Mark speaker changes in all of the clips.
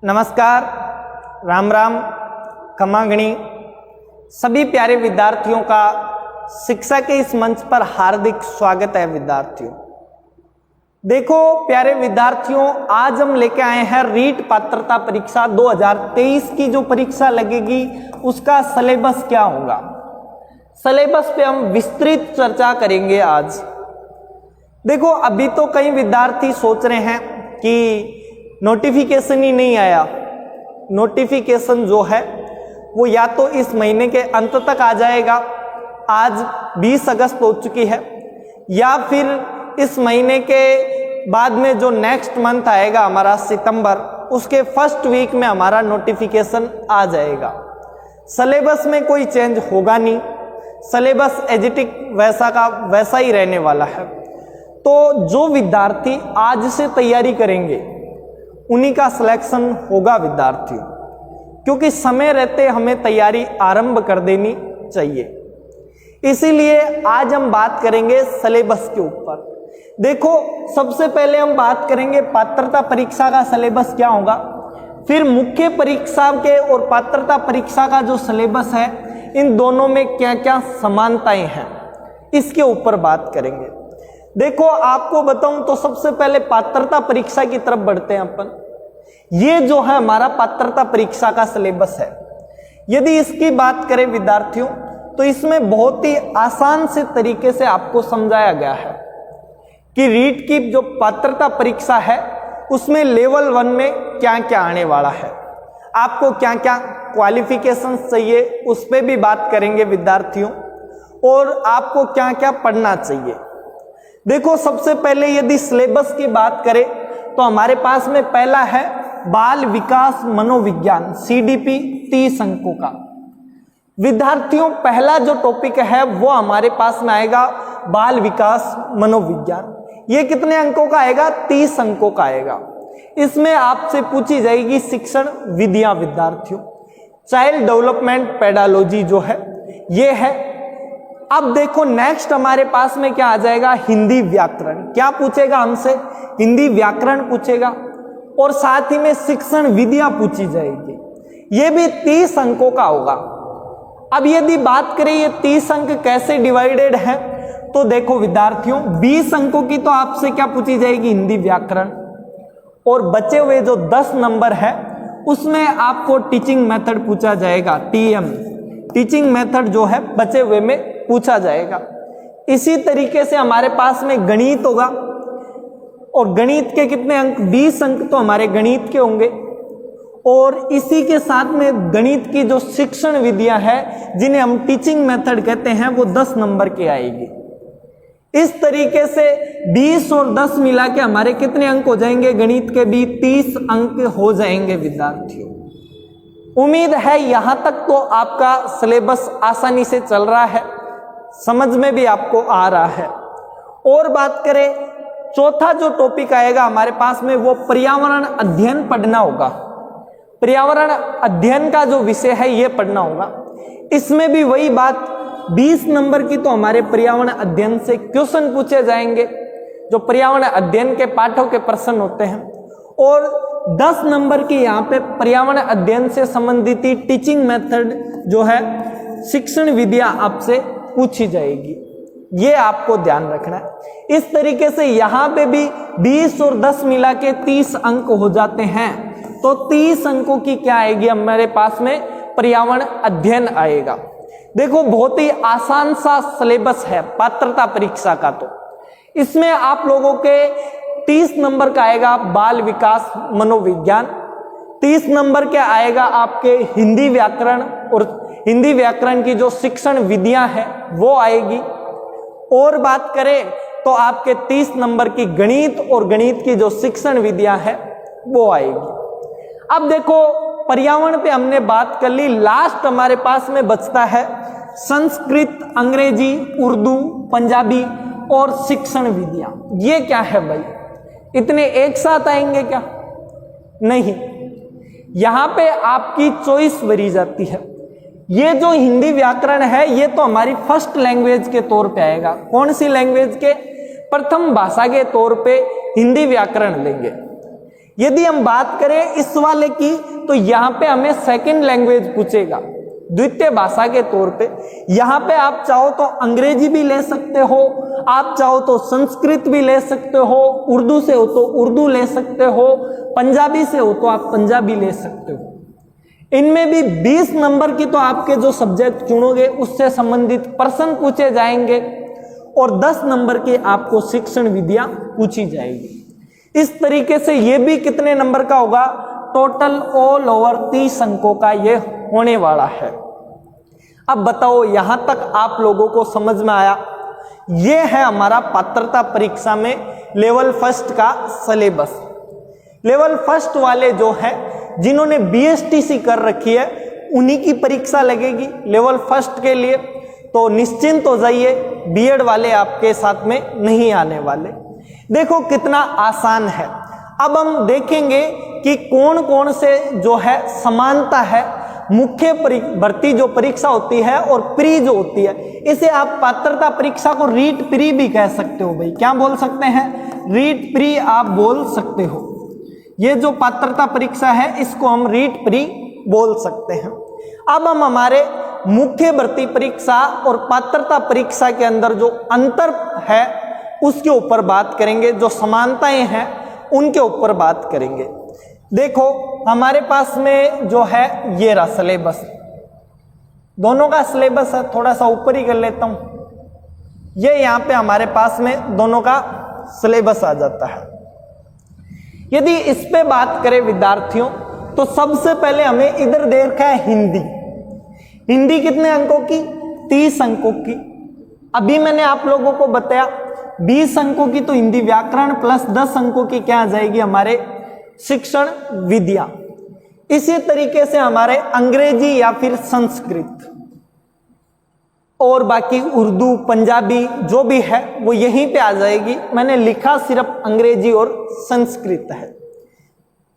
Speaker 1: नमस्कार, राम राम, खमागणी। सभी प्यारे विद्यार्थियों का शिक्षा के इस मंच पर हार्दिक स्वागत है। विद्यार्थियों देखो, प्यारे विद्यार्थियों, आज हम लेके आए हैं रीट पात्रता परीक्षा 2023 की जो परीक्षा लगेगी उसका सिलेबस क्या होगा। सिलेबस पे हम विस्तृत चर्चा करेंगे आज। देखो, अभी तो कई विद्यार्थी सोच रहे हैं कि नोटिफिकेशन ही नहीं आया। नोटिफिकेशन जो है वो या तो इस महीने के अंत तक आ जाएगा, आज 20 अगस्त हो चुकी है, या फिर इस महीने के बाद में जो नेक्स्ट मंथ आएगा हमारा सितंबर, उसके फर्स्ट वीक में हमारा नोटिफिकेशन आ जाएगा। सिलेबस में कोई चेंज होगा नहीं, सिलेबस एजिटिक वैसा का वैसा ही रहने वाला है। तो जो विद्यार्थी आज से तैयारी करेंगे उन्हीं का सिलेक्शन होगा विद्यार्थियों, क्योंकि समय रहते हमें तैयारी आरंभ कर देनी चाहिए। इसीलिए आज हम बात करेंगे सिलेबस के ऊपर। देखो, सबसे पहले हम बात करेंगे पात्रता परीक्षा का सिलेबस क्या होगा, फिर मुख्य परीक्षा के और पात्रता परीक्षा का जो सिलेबस है इन दोनों में क्या क्या समानताएं हैं, इसके ऊपर बात करेंगे। देखो, आपको बताऊं तो सबसे पहले पात्रता परीक्षा की तरफ बढ़ते हैं अपन। ये जो है हमारा पात्रता परीक्षा का सिलेबस है। यदि इसकी बात करें विद्यार्थियों, तो इसमें बहुत ही आसान से तरीके से आपको समझाया गया है कि रीट की जो पात्रता परीक्षा है उसमें लेवल 1 में क्या क्या आने वाला है, आपको क्या क्या क्वालिफिकेशन चाहिए उस पर भी बात करेंगे विद्यार्थियों, और आपको क्या क्या पढ़ना चाहिए। देखो, सबसे पहले यदि सिलेबस की बात करें तो हमारे पास में पहला है बाल विकास मनोविज्ञान, CDP 30 अंकों का। विद्यार्थियों, पहला जो टॉपिक है वो हमारे पास में आएगा बाल विकास मनोविज्ञान। ये कितने अंकों का आएगा? 30 अंकों का आएगा। इसमें आपसे पूछी जाएगी शिक्षण विधियां विद्यार्थियों, चाइल्ड डेवलपमेंट पेडालॉजी जो है ये है। अब देखो, नेक्स्ट हमारे पास में क्या आ जाएगा? हिंदी व्याकरण। क्या पूछेगा हमसे? हिंदी व्याकरण पूछेगा, और साथ ही में शिक्षण विधियां पूछी जाएगी। ये भी 30 अंकों का होगा। अब यदि बात करें ये 30 अंक कैसे डिवाइडेड है, तो देखो विद्यार्थियों, 20 अंकों की तो आपसे क्या पूछी जाएगी? हिंदी व्याकरण, और बचे हुए जो 10 नंबर है उसमें आपको टीचिंग मेथड पूछा जाएगा, TM टीचिंग मेथड जो है बचे हुए में पूछा जाएगा। इसी तरीके से हमारे पास में गणित होगा, और गणित के कितने अंक? 20 अंक तो हमारे गणित के होंगे, और इसी के साथ में गणित की जो शिक्षण विधियां हैं जिन्हें हम टीचिंग मेथड कहते हैं वो 10 नंबर की आएगी। इस तरीके से 20 और 10 मिला के हमारे कितने अंक हो जाएंगे? गणित के भी 30 अंक हो जाएंगे विद्यार्थियों। उम्मीद है यहां तक तो आपका सिलेबस आसानी से चल रहा है, समझ में भी आपको आ रहा है। और बात करें, चौथा जो टॉपिक आएगा हमारे पास में वो पर्यावरण अध्ययन पढ़ना होगा। पर्यावरण अध्ययन का जो विषय है ये पढ़ना होगा। इसमें भी वही बात, 20 नंबर की तो हमारे पर्यावरण अध्ययन से क्वेश्चन पूछे जाएंगे, जो पर्यावरण अध्ययन के पाठों के प्रश्न होते हैं, और 10 नंबर की यहाँ पे पर्यावरण अध्ययन से संबंधित टीचिंग मेथड जो है, शिक्षण विधियां आपसे पूछी जाएगी। ये आपको ध्यान रखना है। इस तरीके से यहाँ पे भी 20 और 10 मिला के 30 अंक हो जाते हैं। तो 30 अंकों की क्या आएगी हमारे पास में? पर्यावरण अध्ययन आएगा। देखो, बहुत ही आसान सा सिलेबस है पात्रता परीक्षा का। तो इसमें आप लोगों के 30 नंबर का आएगा बाल विकास मनोविज्ञान, 30 नंबर के आएगा आपके हिंदी व्याकरण, और हिंदी व्याकरण की जो शिक्षण विधियां हैं वो आएगी। और बात करें तो आपके 30 नंबर की गणित, और गणित की जो शिक्षण विधियां हैं वो आएगी। अब देखो, पर्यावरण पे हमने बात कर ली। लास्ट हमारे पास में बचता है संस्कृत, अंग्रेजी, उर्दू, पंजाबी और शिक्षण विधियां। ये क्या है भाई? इतने एक साथ आएंगे क्या? नहीं, यहां पे आपकी चॉइस भरी जाती है। ये जो हिंदी व्याकरण है ये तो हमारी फर्स्ट लैंग्वेज के तौर पे आएगा। कौन सी लैंग्वेज के? प्रथम भाषा के तौर पे हिंदी व्याकरण लेंगे। यदि हम बात करें इस वाले की, तो यहां पे हमें सेकंड लैंग्वेज पूछेगा, द्वितीय भाषा के तौर पे। यहां पे आप चाहो तो अंग्रेजी भी ले सकते हो, आप चाहो तो संस्कृत भी ले सकते हो, उर्दू से हो तो उर्दू ले सकते हो, पंजाबी से हो तो आप पंजाबी ले सकते हो। इनमें भी 20 नंबर की तो आपके जो सब्जेक्ट चुनोगे उससे संबंधित प्रश्न पूछे जाएंगे और 10 नंबर की आपको शिक्षण विधियां पूछी जाएगी। इस तरीके से ये भी कितने नंबर का होगा, टोटल ऑल ओवर 30 अंकों का ये होने वाला है। अब बताओ यहां तक आप लोगों को समझ में आया? ये है हमारा पात्रता परीक्षा में लेवल फर्स्ट का सिलेबस। लेवल फर्स्ट वाले जो है जिन्होंने बीएसटीसी कर रखी है उन्हीं की परीक्षा लगेगी लेवल फर्स्ट के लिए, तो निश्चिंत हो जाइए, बीएड वाले आपके साथ में नहीं आने वाले। देखो कितना आसान है। अब हम देखेंगे कि कौन कौन से जो है समानता है मुख्य भर्ती जो परीक्षा होती है और प्री जो होती है। इसे आप पात्रता परीक्षा को रीट प्री भी कह सकते हो भाई, क्या बोल सकते हैं, रीट प्री आप बोल सकते हो। ये जो पात्रता परीक्षा है इसको हम रीट प्री बोल सकते हैं। अब हम हमारे मुख्य भर्ती परीक्षा और पात्रता परीक्षा के अंदर जो अंतर है उसके ऊपर बात करेंगे, जो समानताएं हैं उनके ऊपर बात करेंगे। देखो हमारे पास में जो है ये रहा सिलेबस, दोनों का सिलेबस है, थोड़ा सा ऊपर ही कर लेता हूं। ये यहां पे हमारे पास में दोनों का सिलेबस आ जाता है। यदि इस पे बात करें विद्यार्थियों, तो सबसे पहले हमें इधर दे रखा है हिंदी। हिंदी कितने अंकों की, 30 अंकों की। अभी मैंने आप लोगों को बताया 20 अंकों की तो हिंदी व्याकरण प्लस 10 अंकों की क्या आ जाएगी, हमारे शिक्षण विधियां। इसी तरीके से हमारे अंग्रेजी या फिर संस्कृत और बाकी उर्दू पंजाबी जो भी है वो यहीं पे आ जाएगी। मैंने लिखा सिर्फ अंग्रेजी और संस्कृत है।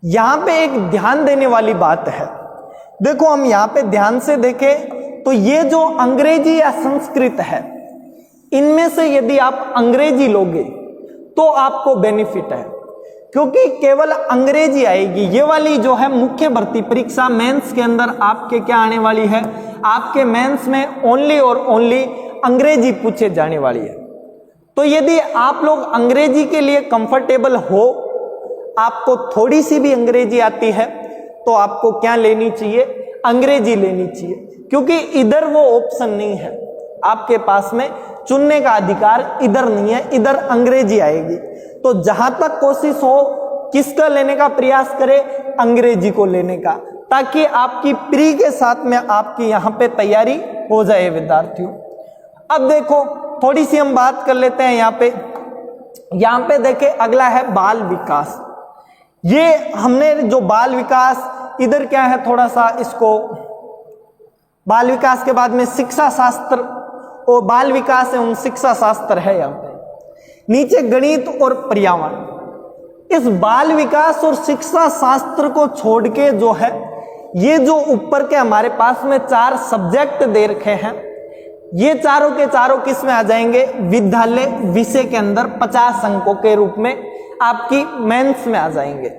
Speaker 1: यहां पे एक ध्यान देने वाली बात है, देखो हम यहां पे ध्यान से देखें तो ये जो अंग्रेजी या संस्कृत है इनमें से यदि आप अंग्रेजी लोगे तो आपको बेनिफिट है, क्योंकि केवल अंग्रेजी आएगी। ये वाली जो है मुख्य भर्ती परीक्षा मेंस के अंदर आपके क्या आने वाली है, आपके मेंस में ओनली और ओनली अंग्रेजी पूछे जाने वाली है। तो यदि आप लोग अंग्रेजी के लिए कंफर्टेबल हो, आपको थोड़ी सी भी अंग्रेजी आती है, तो आपको क्या लेनी चाहिए, अंग्रेजी लेनी चाहिए, क्योंकि इधर वो ऑप्शन नहीं है। आपके पास में चुनने का अधिकार इधर नहीं है, इधर अंग्रेजी आएगी। तो जहां तक कोशिश हो किसका लेने का प्रयास करें, अंग्रेजी को लेने का, ताकि आपकी प्री के साथ में आपकी यहां पे तैयारी हो जाए विद्यार्थियों। अब देखो थोड़ी सी हम बात कर लेते हैं यहां पे देखें, अगला है बाल विकास। ये हमने जो बाल विकास इधर क्या है, थोड़ा सा इसको बाल विकास के बाद में शिक्षा शास्त्र और बाल विकास एवं शिक्षा शास्त्र है। यहां पे नीचे गणित और पर्यावरण। इस बाल विकास और शिक्षा शास्त्र को छोड़ के जो है ये जो ऊपर के हमारे पास में 4 सब्जेक्ट दे रखे हैं, ये चारों के चारों किस में आ जाएंगे, विद्यालय विषय के अंदर 50 अंकों के रूप में आपकी मेंस में आ जाएंगे।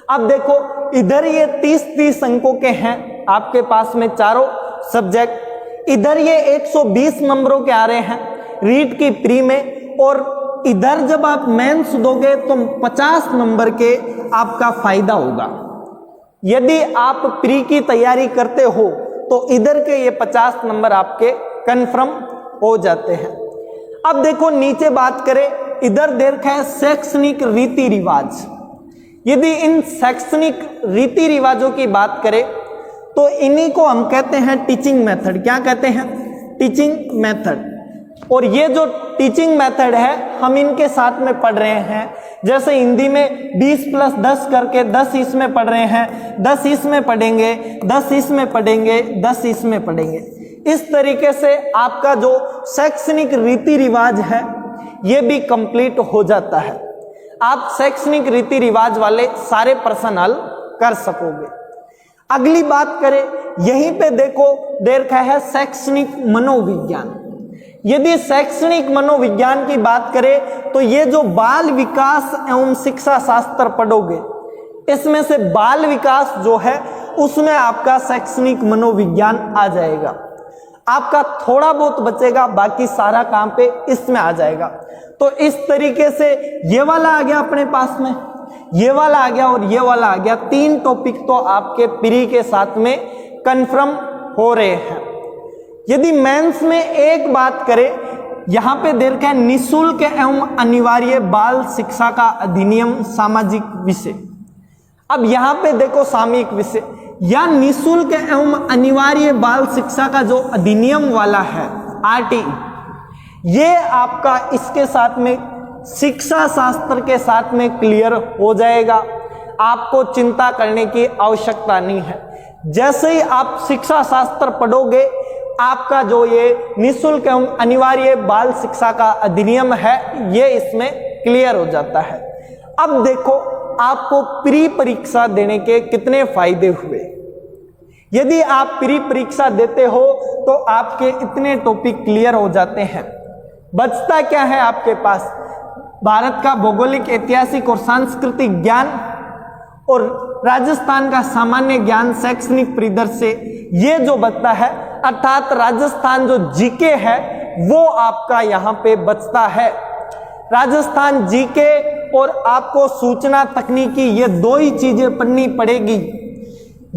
Speaker 1: अब देखो इधर ये 30-30 अंकों के हैं आपके पास में चारों सब्जेक्ट, इधर ये 120 नंबरों के आ रहे हैं रीट की प्री में, और इधर जब आप मेंस दोगे तो 50 नंबर के आपका फायदा होगा। यदि आप प्री की तैयारी करते हो तो इधर के ये 50 नंबर आपके कंफर्म हो जाते हैं। अब देखो नीचे बात करें, इधर दे रखा है शैक्षणिक रीति रिवाज। यदि इन शैक्षणिक रीति रिवाजों की बात करें तो इन्हीं को हम कहते हैं टीचिंग मेथड। क्या कहते हैं, टीचिंग मेथड। और ये जो टीचिंग मेथड है हम इनके साथ में पढ़ रहे हैं, जैसे हिंदी में 20+10 करके 10 इसमें पढ़ रहे हैं, 10 इसमें पढ़ेंगे, 10 इसमें पढ़ेंगे, 10 इसमें पढ़ेंगे। इस तरीके से आपका जो शैक्षणिक रीति रिवाज है ये भी कंप्लीट हो जाता है। आप शैक्षणिक रीति रिवाज वाले सारे प्रश्न हल कर सकोगे। अगली बात करें, यहीं पे देखो दे रखा है शैक्षणिक मनोविज्ञान। यदि शैक्षणिक मनोविज्ञान की बात करें तो ये जो बाल विकास एवं शिक्षा शास्त्र पढ़ोगे इसमें से बाल विकास जो है उसमें आपका शैक्षणिक मनोविज्ञान आ जाएगा। आपका थोड़ा बहुत बचेगा, बाकी सारा काम पे इसमें आ जाएगा। तो इस तरीके से ये वाला आ गया अपने पास में, ये वाला आ गया और ये वाला आ गया। 3 टॉपिक तो आपके प्री के साथ में कंफर्म हो रहे हैं। यदि मेंस में एक बात करें, यहां पे दे रखा है निःशुल्क एवं अनिवार्य बाल शिक्षा का अधिनियम सामाजिक विषय। अब यहां पे देखो सामयिक विषय या निःशुल्क एवं अनिवार्य बाल शिक्षा का जो अधिनियम वाला है RTE, ये आपका इसके साथ में शिक्षा शास्त्र के साथ में क्लियर हो जाएगा। आपको चिंता करने की आवश्यकता नहीं है। जैसे ही आप शिक्षा शास्त्र पढ़ोगे, आपका जो ये निःशुल्क एवं अनिवार्य बाल शिक्षा का अधिनियम है ये इसमें क्लियर हो जाता है। अब देखो आपको प्री परीक्षा देने के कितने फायदे हुए। यदि आप प्री परीक्षा देते हो तो आपके इतने टॉपिक क्लियर हो जाते हैं। बचता क्या है आपके पास? भारत का भौगोलिक, ऐतिहासिक और सांस्कृतिक ज्ञान और राजस्थान का सामान्य ज्ञान, शैक्षणिक परिदृश्य, ये जो बचता है, अर्थात राजस्थान जो जीके है वो आपका यहाँ पे बचता है। राजस्थान जीके और आपको सूचना तकनीकी, ये 2 ही चीजें पढ़नी पड़ेगी।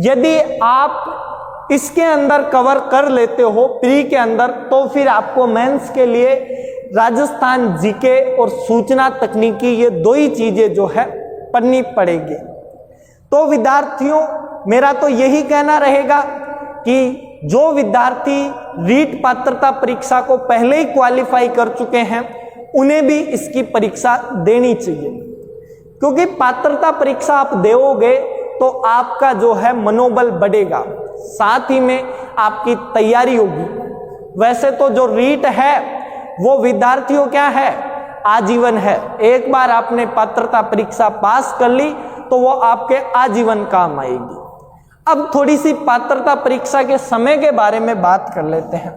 Speaker 1: यदि आप इसके अंदर कवर कर लेते हो प्री के अंदर, तो फिर आपको मेंस के लिए राजस्थान जीके और सूचना तकनीकी, ये 2 ही चीजें जो है पढ़नी पड़ेगी। तो विद्यार्थियों, मेरा तो यही कहना रहेगा कि जो विद्यार्थी रीट पात्रता परीक्षा को पहले ही क्वालिफाई कर चुके हैं, उन्हें भी इसकी परीक्षा देनी चाहिए, क्योंकि पात्रता परीक्षा आप दोगे तो आपका जो है मनोबल बढ़ेगा, साथ ही में आपकी तैयारी होगी। वैसे तो जो रीट है वो विद्यार्थियों क्या है, आजीवन है। एक बार आपने पात्रता परीक्षा पास कर ली तो वो आपके आजीवन काम आएगी। अब थोड़ी सी पात्रता परीक्षा के समय के बारे में बात कर लेते हैं।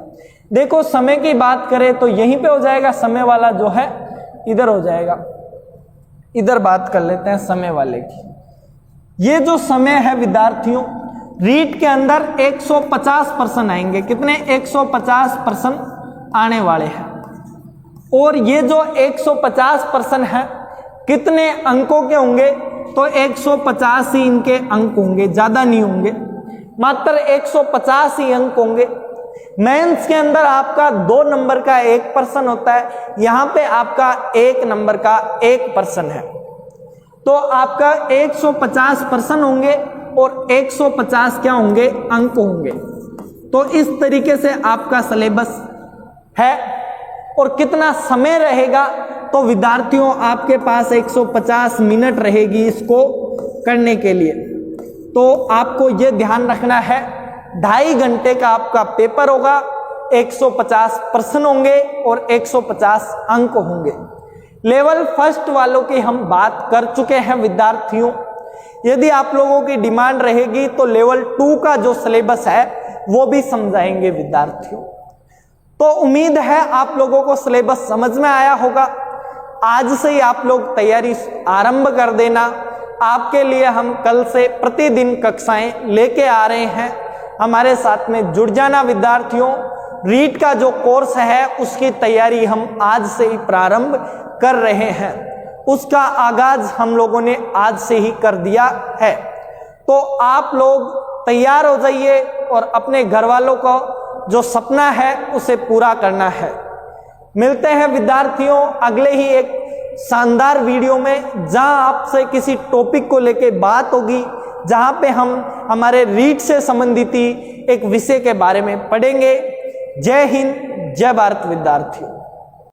Speaker 1: देखो समय की बात करें तो यहीं पे हो जाएगा, समय वाला जो है इधर हो जाएगा। इधर बात कर लेते हैं समय वाले की। ये जो समय है विद्यार्थियों, रीट के अंदर 150% आएंगे। कितने? 150% आने वाले हैं। और ये जो 150% है कितने अंकों के होंगे? तो 150 ही इनके अंक होंगे, ज्यादा नहीं होंगे, मात्र 150 ही अंक होंगे। मेंस के अंदर आपका 2 नंबर का 1% होता है, यहां पे आपका 1 नंबर का 1% है। तो आपका 150% होंगे और 150 क्या होंगे? अंक होंगे। तो इस तरीके से आपका सिलेबस है। और कितना समय रहेगा? तो विद्यार्थियों आपके पास 150 मिनट रहेगी इसको करने के लिए। तो आपको यह ध्यान रखना है, 2.5 घंटे का आपका पेपर होगा, 150 प्रश्न होंगे और 150 अंक होंगे। लेवल फर्स्ट वालों की हम बात कर चुके हैं विद्यार्थियों। यदि आप लोगों की डिमांड रहेगी तो लेवल 2 का जो सिलेबस है वो भी समझाएंगे विद्यार्थियों। तो उम्मीद है आप लोगों को सिलेबस समझ में आया होगा। आज से ही आप लोग तैयारी आरंभ कर देना। आपके लिए हम कल से प्रतिदिन कक्षाएं लेके आ रहे हैं, हमारे साथ में जुड़ जाना विद्यार्थियों। रीट का जो कोर्स है उसकी तैयारी हम आज से ही प्रारंभ कर रहे हैं, उसका आगाज हम लोगों ने आज से ही कर दिया है। तो आप लोग तैयार हो जाइए और अपने घर वालों को जो सपना है उसे पूरा करना है। मिलते हैं विद्यार्थियों अगले ही एक शानदार वीडियो में, जहां आपसे किसी टॉपिक को लेके बात होगी, जहां पे हम हमारे रीट से संबंधित एक विषय के बारे में पढ़ेंगे। जय हिंद, जय भारत विद्यार्थियों।